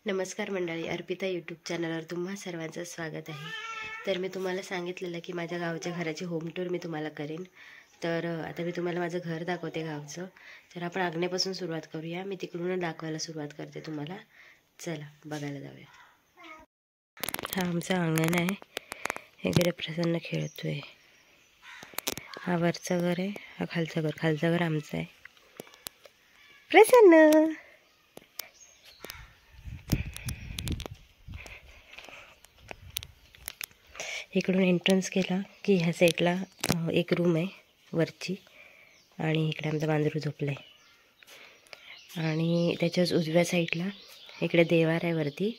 नमस्कार मंडळी, अर्पिता यूट्यूब चॅनलवर तुम्हा सर्वांचं स्वागत आहे। तर मी तुम्हाला सांगितलेलं की माझ्या गावच्या घराची होम टूर मी तुम्हाला करेन। तर आता मी तुम्हाला माझं घर दाखवते गावचं। तर आपण आग्नेपासून सुरुवात करूया। मी तिकडून दाखवायला सुरुवात करते तुम्हाला। चला बघायला जाऊया। हा आमचं अंगण आहे, इकडे प्रसन्न खेळतोय। हा वरचं घर आहे, हा खालचं घर आमचं आहे। प्रसन्न इकडून एंट्रन्स केला की ह्या साईडला एक रूम आहे वरची, आणि इकडे आमचं मांजरू झोपलं आहे। आणि त्याच्याच उजव्या साईडला इकडे देवार आहे वरती,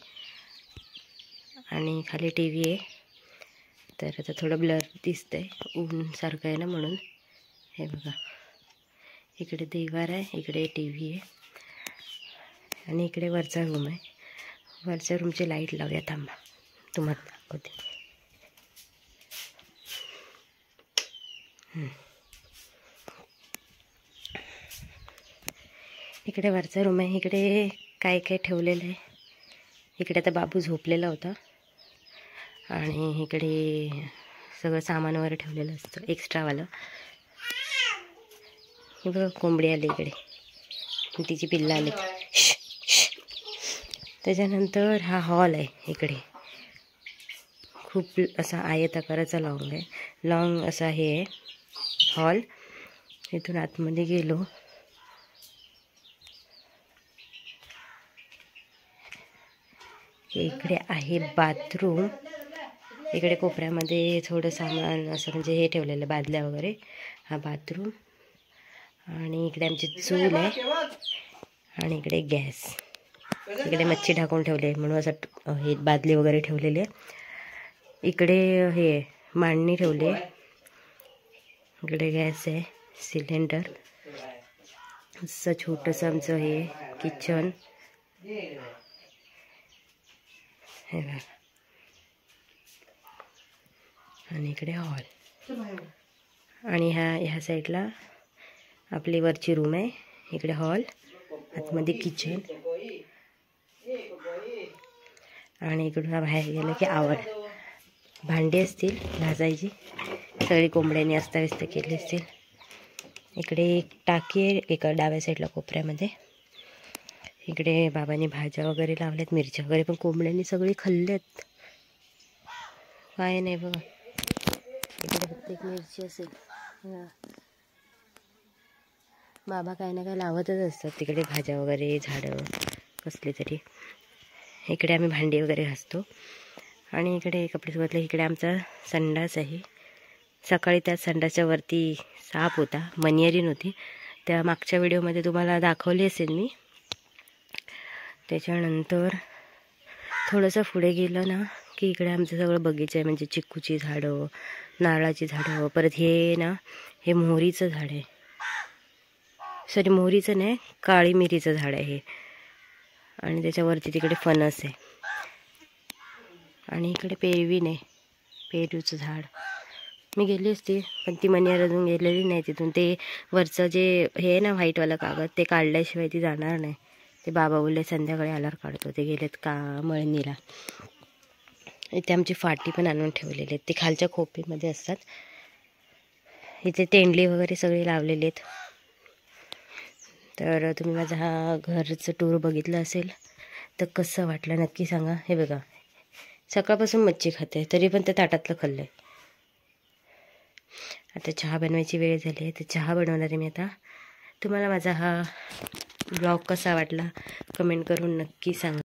आणि खाली टी व्ही आहे। तर आता थोडं ब्लर दिसतंय, ऊन सारखं आहे ना म्हणून। हे बघा, इकडे देवार आहे, इकडे टी व्ही आहे, आणि इकडे वरचा रूम आहे। वरच्या रूमची लाईट लावूया, थांबा तुम्हाला दाखवते। इकडे वरचा रूम आहे, इकडे काय काय ठेवलेलं आहे। इकडे आता बाबू झोपलेला होता, आणि इकडे सगळं सामान वगैरे ठेवलेलं असतं एक्स्ट्रावालं। हे बघा, कोंबडी आली इकडे, तिची पिल्लं आली। त्याच्यानंतर हा हॉल आहे, इकडे खूप असा आयताकाराचा लॉंग आहे, लॉंग असा हे आहे हॉल। इथून आतमध्ये गेलो इकडे आहे बाथरूम। इकडे कोपऱ्यामध्ये थोडं सामान असं म्हणजे हे ठेवलेलं, बादल्या वगैरे। हा बाथरूम, आणि इकडे आमची चूल आहे, आणि इकडे गॅस। इकडे मच्छी ढाकून ठेवले म्हणून असं हे बादली वगैरे ठेवलेले। इकडे हे मांडणी ठेवली आहे, इकडे गॅस आहे, सिलेंडर। असं छोटंसं आमचं हे किचन हे बघा, आणि इकडे हॉल, आणि ह्या साईडला आपली वरची रूम आहे। इकडे हॉल, आतमध्ये किचन, आणि इकडून बाहेर गेलं की आवर। भांडी असतील भाजायची, सगळी कोंबड्यांनी अस्ताव्यस्त केली असतील। इकडे एक टाकी आहे एका डाव्या साईडला कोपऱ्यामध्ये। इकडे बाबांनी भाज्या वगैरे लावल्यात, मिरच्या वगैरे, पण कोंबड्यांनी सगळी खाल्ल्यात, काय नाही बघा। इकडे फक्त एक मिरची असेल, बाबा काय ना काय लावतच असतात तिकडे, भाज्या वगैरे, झाडं कसली तरी। इकडे आम्ही भांडी वगैरे घासतो, आणि इकडे कपडे धुतले। इकडे आमचा संडास आहे। सकाळी त्या संडासच्या वरती साप होता, मनियरी नव्हती, त्या मागच्या व्हिडिओमध्ये तुम्हाला दाखवली असेल मी। त्याच्यानंतर थोडंसं पुढे गेलं ना की इकडे आमचं सगळं बगीचं आहे, म्हणजे चिक्कूची झाडं, नारळाची झाडं, परत हे ना हे मोहरीचं झाड आहे, सॉरी मोहरीचं नाही, काळी मिरीचं झाड आहे हे, आणि त्याच्यावरती तिकडे फणस आहे, आणि इकडे पेरवीन आहे, पेरूचं झाड। मी गेली असती पण ती मनियर अजून गेलेली नाही तिथून। ते वरचं जे हे आहे ना व्हाईटवाला कागद, ते काढल्याशिवाय ती जाणार नाही। ते बाबा बोलले संध्याकाळी आल्यावर काढतो, ते गेलेत का मळणीला। इथे आमची फाटी पण आणून ठेवलेली आहेत, ते खालच्या खोपीमध्ये असतात। इथे तेंडली वगैरे सगळे लावलेले आहेत। तर तुम्ही माझा हा घरचं टूर बघितलं असेल तर कसं वाटलं नक्की सांगा। हे बघा, सकाळपासून मच्छी खाते तरी पण ते ताटातलं खाल्लं आहे। आता चहा बनवायची वेळ झाली आहे, तर चहा बनवणार आहे मी आता। तुम्हाला माझा हा ब्लॉग कसा वाटला कमेंट करून नक्की सांगा,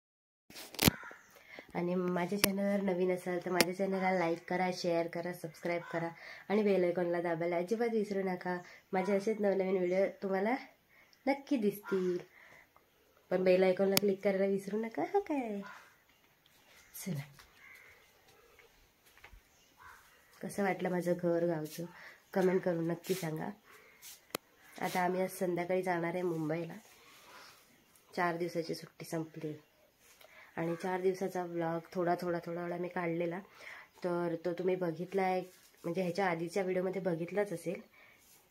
आणि माझ्या चॅनलवर नवीन असाल तर माझ्या चॅनलला लाईक करा, शेअर करा, सबस्क्राईब करा, आणि बेल आयकॉनला दाबायला अजिबात विसरू नका। माझे असेच नवनवीन व्हिडिओ तुम्हाला नक्की दिसतील, पण बेल आयकॉनला क्लिक करायला विसरू नका हा काय। चला, कसं वाटलं माझं घर गावचं कमेंट करून नक्की सांगा। आता आम्ही आज संध्याकाळी जाणार आहे मुंबईला, 4 दिवसाची सुट्टी संपली, आणि 4 दिवसाचा व्लॉग थोडा वेळा मी काढलेला, तर तो तुम्ही बघितला आहे, म्हणजे ह्याच्या आधीच्या व्हिडिओमध्ये बघितलाच असेल।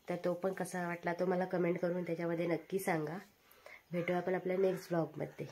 तर तो पण कसा वाटला तो मला कमेंट करून त्याच्यामध्ये नक्की सांगा। भेटू आपण आपल्या नेक्स्ट व्लॉगमध्ये।